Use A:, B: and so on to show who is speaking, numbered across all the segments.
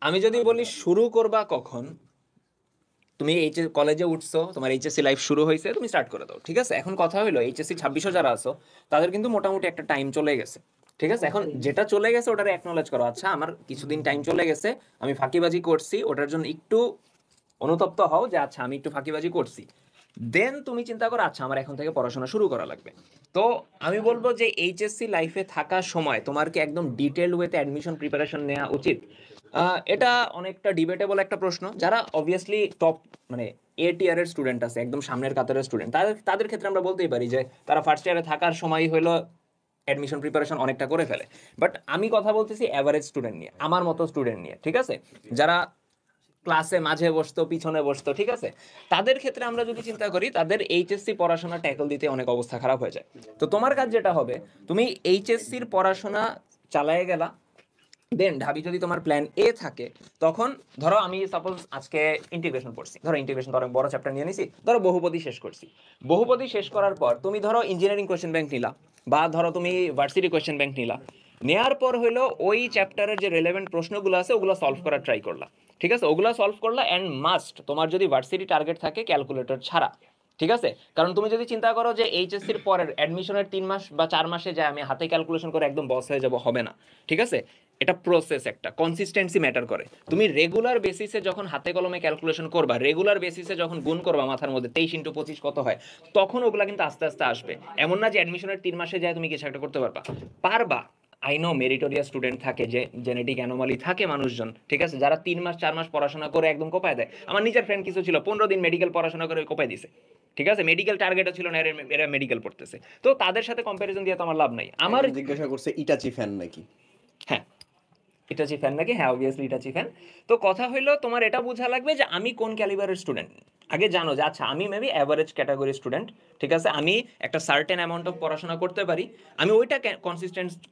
A: আমি যদি বলি শুরু করবা কখন, তুমি কলেজে উঠছো, তোমার এইচএসসি লাইফ শুরু হয়েছে, তুমি স্টার্ট করে দাও, ঠিক আছে? এখন কথা হলো এইচএসসি 26 যারা আছো তাদের কিন্তু মোটামুটি একটা টাইম চলে গেছে, ঠিক আছে? এখন যেটা চলে গেছে ওটারে অ্যাকনলেজ করো, আচ্ছা আমার কিছুদিন টাইম চলে গেছে, আমি ফাঁকিবাজি করছি, ওটার জন্য একটু অনুতপ্ত হও যে আচ্ছা আমি একটু ফাঁকিবাজি করছি। দেন তুমি চিন্তা করো আচ্ছা আমার এখন থেকে পড়াশোনা শুরু করা লাগবে। তো আমি বলবো যে এইচএসসি লাইফে থাকার সময় তোমার কি একদম ডিটেলড ওয়েতে অ্যাডমিশন প্রিপারেশন নেওয়া উচিত? এটা অনেকটা ডিবেটেবল একটা প্রশ্ন। যারা অবভিয়াসলি টপ মানে এ টিয়ারের স্টুডেন্ট আছে, একদম সামনের কাতারের স্টুডেন্ট, তাদের তাদের ক্ষেত্রে আমরা বলতেই পারি যে তারা ফার্স্ট ইয়ারে থাকার সময় হলো অ্যাডমিশন প্রিপারেশন অনেকটা করে ফেলে। বাট আমি কথা বলতেছি অ্যাভারেজ স্টুডেন্ট নিয়ে, আমার মতো স্টুডেন্ট নিয়ে, ঠিক আছে? যারা ক্লাসে মাঝে বসতো, পিছনে বসতো, ঠিক আছে? তাদের ক্ষেত্রে আমরা যদি চিন্তা করি, তাদের এইচএসসি পড়াশোনা ট্যাকল দিতে অনেক অবস্থা খারাপ হয়ে যায়। তো তোমার কাজ যেটা হবে, তুমি এইচএসসির পড়াশোনা চালায়ে গেলা, দেন ঢাবি যদি তোমার প্ল্যান এ থাকে, তখন ধরো আমি সাপোজ আজকে ইন্টিগ্রেশন পড়ছি, ধরো ইন্টিগ্রেশন ধরো বড় চ্যাপ্টার নিয়ে নিছি, ধরো বহুপদী শেষ করছি। বহুপদী শেষ করার পর তুমি ধরো ইঞ্জিনিয়ারিং কোয়েশ্চেন ব্যাংক নিলা, বা ধরো তুমি ভার্সিটি কোয়েশ্চেন ব্যাংক নিলা। নেয়ার পর হলো ওই চ্যাপ্টারের যে রেলেভেন্ট প্রশ্নগুলো আছে ওগুলো সলভ করার ট্রাই করলা, ঠিক আছে? ওগুলো সলভ করলা, অ্যান্ড মাস্ট তোমার যদি ভার্সিটি টার্গেট থাকে ক্যালকুলেটর ছাড়া, ঠিক আছে? কারণ তুমি যদি চিন্তা করো যে এইচএসসির পরের অ্যাডমিশনের 3 মাস বা 4 মাসে যায় আমি হাতে ক্যালকুলেশন করে একদম বস হয়ে যাব, হবে না, ঠিক আছে? এটা প্রসেস, একটা কনসিস্টেন্সি ম্যাটার করে। তুমি রেগুলার বেসিসে যখন হাতে কলমে ক্যালকুলেশন করবা, রেগুলার বেসিসে যখন গুণ করবা মাথার মধ্যে 23 × 25 কত হয়, তখন ওগুলা কিন্তু আস্তে আস্তে আসবে। এমন না যে অ্যাডমিশনের 3 মাসে যায় তুমি কিছু একটা করতে পারবা, পারবা। আই নো মেরিটোরিয়াস স্টুডেন্ট থাকে, যে জেনেটিক অ্যানোমালি থাকে মানুষজন, ঠিক আছে, যারা 3 মাস 4 মাস পড়াশোনা করে একদম কোপায় দেয়। আমার নিজের ফ্রেন্ড কিছু ছিল 15 দিন মেডিকেল পড়াশোনা করে কোপায় দিছে, ঠিক আছে? মেডিকেল টার্গেটও ছিল না, এরা মেডিকেল পড়তেছে। তো তাদের সাথে কম্পারিজন দিয়ে তো আমার লাভ নাই। আমার
B: একজন জিজ্ঞাসা করছে ইটাচি ফ্যান নাকি?
A: হ্যাঁ, ইটাচি ফ্যান নাকি? হ্যাঁ, অবভিয়াসলি ইটাচি ফ্যান। তো কথা হইলো তোমার এটা বোঝা লাগবে যে আমি কোন ক্যালিবারের স্টুডেন্ট। আগে জানো যে আচ্ছা আমি মেবি অ্যাভারেজ ক্যাটাগরি স্টুডেন্ট, ঠিক আছে? আমি একটা সার্টেন অ্যামাউন্ট অফ পড়াশোনা করতে পারি, আমি ওইটা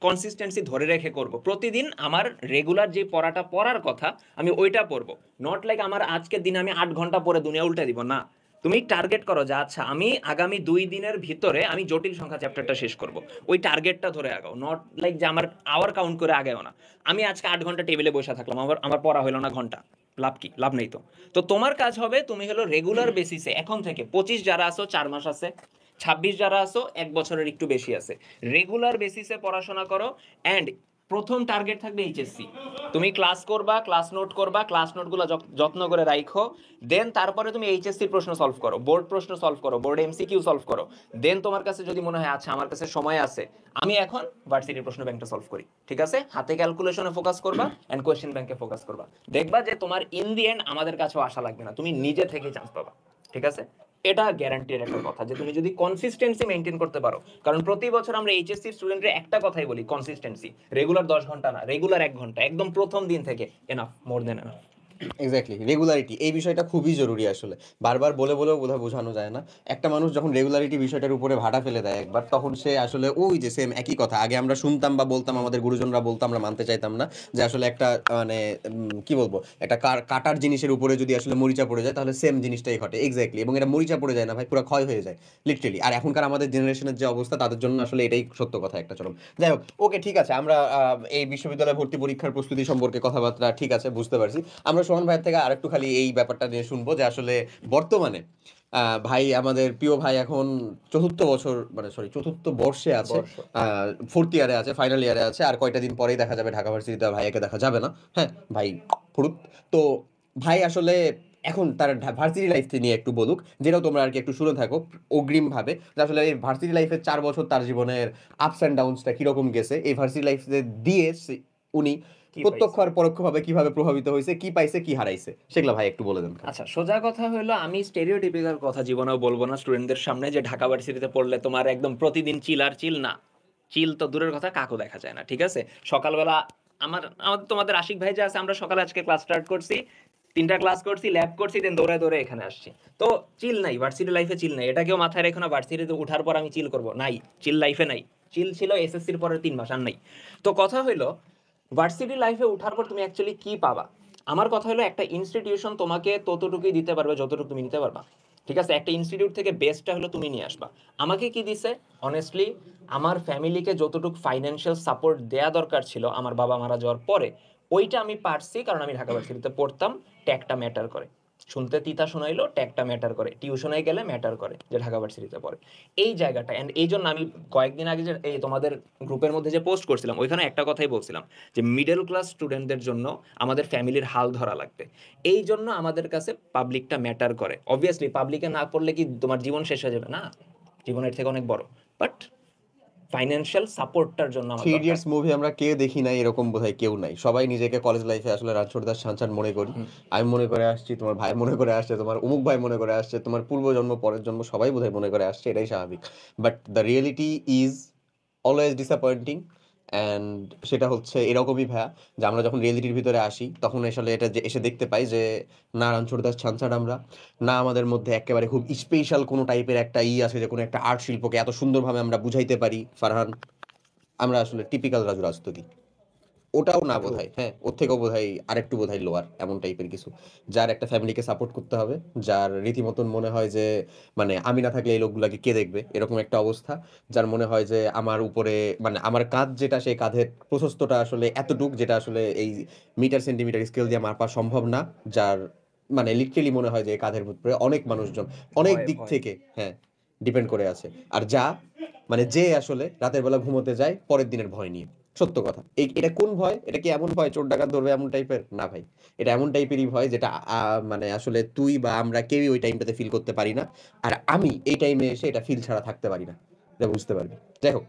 A: কনসিস্টেন্সি ধরে রেখে করব প্রতিদিন। আমার রেগুলার যে পড়াটা পড়ার কথা আমি ওইটা পড়বো, নট লাইক আমার আজকের দিনে আমি 8 ঘন্টা পরে দুনিয়া উল্টে দিব, না। তুমি টার্গেট করো যে আচ্ছা আমি আগামী 2 দিনের ভিতরে আমি জটিল সংখ্যা চ্যাপ্টারটা শেষ করব, ওই টার্গেটটা ধরে আগাও, নট লাইক যে আমার আওয়ার কাউন্ট করে আগেও না। আমি আজকে 8 ঘন্টা টেবিলে বসে থাকলাম, আমার আমার পড়া হলো না ঘন্টা, লাভ কি? লাভ নেই তো। তো তোমার কাজ হবে তুমি হলো রেগুলার বেসিসে এখন থেকে 25 যারা আসো 4 মাস আছে, 26 যারা আসো 1 বছরের একটু বেশি আছে, রেগুলার বেসিসে পড়াশোনা করো। অ্যান্ড প্রথম টার্গেট থাকবে এইচএসসি। তুমি ক্লাস করবা, ক্লাস নোট করবা, ক্লাস নোটগুলো যত্ন করে রাখো। দেন তারপরে তুমি এইচএসসির প্রশ্ন সলভ করো, বোর্ড প্রশ্ন সলভ করো, বোর্ড এমসিকিউ সলভ করো। দেন তোমার কাছে যদি মনে হয় আচ্ছা আমার কাছে সময় আছে, আমি এখন ভার্সিটির প্রশ্ন ব্যাংকটা সলভ করি, ঠিক আছে? হাতে ক্যালকুলেশনে ফোকাস করবা এন্ড কোয়েশ্চেন ব্যাংকে ফোকাস করবা। দেখবা যে তোমার ইন দি এন্ড আমাদের কাছেও আশা লাগবে না, তুমি নিজে থেকেই চান্স পাবা, ঠিক আছে? এটা গ্যারান্টির একটা কথা যে তুমি যদি কনসিস্টেন্সি মেনটেন করতে পারো। কারণ প্রতি বছর আমরা এইচএসসি স্টুডেন্টরা একটা কথাই বলি, কনসিস্টেন্সি। রেগুলার 10 ঘন্টা না, রেগুলার 1 ঘন্টা, একদম প্রথম দিন থেকে এনাফ, মোর দেন এনাফ।
B: এক্স্যাক্টলি, রেগুলারিটি এই বিষয়টা খুবই জরুরি আসলে। বারবার বলে বলেও বোধহয় বোঝানো যায় না। একটা মানুষ যখন রেগুলারিটি বিষয়টার উপরে ভাটা ফেলে দেয় একবার, তখন সে আসলে ওই যে সেম একই কথা আগে আমরা শুনতাম বা বলতাম, আমাদের গুরুজনরা বলতো, আমরা মানতে চাইতাম না যে আসলে একটা মানে কি বলবো, একটা কাটার জিনিসের উপরে যদি আসলে মরিচা পড়ে যায় তাহলে সেম জিনিসটাই ঘটে। এক্স্যাক্টলি, এবং এটা মরিচা পড়ে যায় না ভাই, পুরো ক্ষয় হয়ে যায় লিটারেলি। আর এখনকার আমাদের জেনারেশনের যে অবস্থা, তাদের জন্য আসলে এটাই সত্য কথা একটা চরম। যাই হোক, ওকে ঠিক আছে, আমরা এই বিশ্ববিদ্যালয় ভর্তি পরীক্ষার প্রস্তুতি সম্পর্কে কথাবার্তা ঠিক আছে, বুঝতে পারছি। আমরা সোহান ভাইয়ের থেকে আরেকটু খালি এই ব্যাপারটা নিয়ে শুনবো যে আসলে বর্তমানে ভাই, আমাদের প্রিয় ভাই এখন চতুর্থ বছর, মানে সরি চতুর্থ বর্ষে আছে,
A: বর্ষ।
B: ফোর্থ ইয়ারে আছে, ফাইনাল ইয়ারে আছে। আর কয়টা দিন পরেই দেখা যাবে ঢাকা ভার্সিটিতে, ভাইয়াকে দেখা যাবে না। হ্যাঁ ভাই, ফুরুত। তো ভাই আসলে এখন তার ভার্সিটি লাইফ নিয়ে একটু বলুক, যেটাও তোমরা আর কি একটু শুনে থাকো অগ্রিম ভাবে, যে আসলে এই ভার্সিটি লাইফের 4 বছর তার জীবনের আপস অ্যান্ড ডাউনসটা কিরকম গেছে, এই ভার্সিটি লাইফ দিয়ে উনি
A: কি
B: প্রত্যক্ষ
A: পাইছে?
B: আর পরোক্ষভাবে কিভাবে প্রভাবিত হয়েছে, কি পাইছে কি হারাইছে, সেগুলো ভাই একটু বলে দেন খালি।
A: আচ্ছা, সোজা কথা হলো আমি স্টেরিওটিপিক্যাল কথা জীবনেও বলবো না স্টুডেন্টদের সামনে যে ঢাকা ভার্সিটিতে পড়লে তোমার একদম প্রতিদিন চিল আর চিল, না। চিল তো দূরের কথা, কাকও দেখা যায় না, ঠিক আছে? সকালবেলা আমাদের তোমাদের আশিক ভাই যে আছে, আমরা সকালে আজকে ক্লাস স্টার্ট করছি, 3টা ক্লাস করছি, ল্যাব করছি, দেন দৌড়ে দৌড়ে এখানে আসছি। তো চিল নাই, ভার্সিটি লাইফে চিল নাই। এটা কেউ মাথায় রেখো না ভার্সিটিতে উঠার পর আমি চিল করব, নাই। চিল লাইফে নাই। চিল ছিল এসএসসির পরের 3 মাস, আর নাই। তো কথা হইলো ভার্সিটি লাইফে উঠার পর তুমি অ্যাকচুয়ালি কি পাবা। আমার কথা হলো একটা ইনস্টিটিউশন তোমাকে ততটুকুই দিতে পারবে যতটুকু তুমি নিতে পারবা, ঠিক আছে? একটা ইনস্টিটিউট থেকে বেস্টটা হলো তুমি নিয়ে আসবা। আমাকে কি দিছে? অনেস্টলি আমার ফ্যামিলিকে যতটুকু ফাইন্যান্সিয়াল সাপোর্ট দেয়া দরকার ছিল আমার বাবা মারা যাওয়ার পরে, ওইটা আমি পারছি কারণ আমি ঢাকা ভার্সিটিতে পড়তাম, ট্যাগটা ম্যাটার করে। শুনতে তিতা শোনাইলো, ট্যাগটা ম্যাটার করে। টিউশনে গেলে ম্যাটার করে যে ঢাকা ভার্সিটিতে পড়ে। এই জায়গাটা, অ্যান্ড এই জন্য আমি কয়েকদিন আগে যে এই তোমাদের গ্রুপের মধ্যে যে পোস্ট করছিলাম, ওইখানে একটা কথাই বলছিলাম যে মিডল ক্লাস স্টুডেন্টদের জন্য আমাদের ফ্যামিলির হাল ধরা লাগবে। এই জন্য আমাদের কাছে পাবলিকটা ম্যাটার করে। অবভিয়াসলি পাবলিকে না পড়লে কি তোমার জীবন শেষ হয়ে যাবে? না, জীবনের থেকে অনেক বড়। বাট ফাইন্যান্সিয়াল সাপোর্টটার জন্য আমার
B: থ্রি
A: দরকার।
B: ইডিয়টস মুভি আমরা কে দেখি নাই এরকম বোধহয় কেউ নাই, সবাই নিজেকে কলেজ লাইফে আসলে রানছোড় দাস ছাঁচান মনে করি। আমি মনে করে আসছি, তোমার ভাই মনে করে আসছে, তোমার অমুক ভাই মনে করে আসছে, তোমার পূর্বজন্ম পরের জন্ম সবাই বোধহয় মনে করে আসছে, এটাই স্বাভাবিক। But the reality is always disappointing. And সেটা হচ্ছে এরকমই ভাইয়া, যে আমরা যখন রিয়েলিটির ভিতরে আসি তখন আসলে এটা যে এসে দেখতে পাই যে না রানছোড় দাস ছাঁচান আমরা, না আমাদের মধ্যে একেবারে খুব স্পেশাল কোনো টাইপের একটা আছে যে কোনো একটা আর্ট শিল্পকে এত সুন্দরভাবে আমরা বুঝাইতে পারি ফারহান। আমরা আসলে টিপিক্যাল রাজু রাস্তোগি। ওটাও না
A: True.
B: বোধহয়, হ্যাঁ ওর থেকেও বোধহয় আরেকটু বোধহয় লোয়ার এমন টাইপের কিছু, যার একটা ফ্যামিলিকে সাপোর্ট করতে হবে, যার রীতিমতন মনে হয় যে মানে আমি না থাকলে এই লোকগুলাকে কে দেখবে এরকম একটা অবস্থা, যার মনে হয় যে আমার উপরে মানে আমার কাঁধ যেটা সেই কাঁধের প্রশস্তটা আসলে এতটুক যেটা আসলে এই মিটার সেন্টিমিটার স্কেল দিয়ে মাপা সম্ভব না, যার মানে লিটারেলি মনে হয় যে এই কাঁধের উপরে অনেক মানুষজন অনেক
A: ভয়
B: দিক
A: ভয়।
B: থেকে হ্যাঁ ডিপেন্ড করে আছে। আর যা মানে যে আসলে রাতের বেলা ঘুমোতে যায় পরের দিনের ভয় নিয়ে। সত্য কথা। এটা কোন ভয়? এটা কি এমন ভয় চোর ডাকাত ধরবে এমন টাইপের? না ভাই। এটা এমন টাইপেরই ভয় যেটা মানে আসলে তুই বা আমরা কেউই ওই টাইমটাতে ফিল করতে পারি না। আর আমি এই টাইমে এসে এটা ফিল ছাড়া থাকতে পারি না। এটা বুঝতে পারবি। যাই হোক,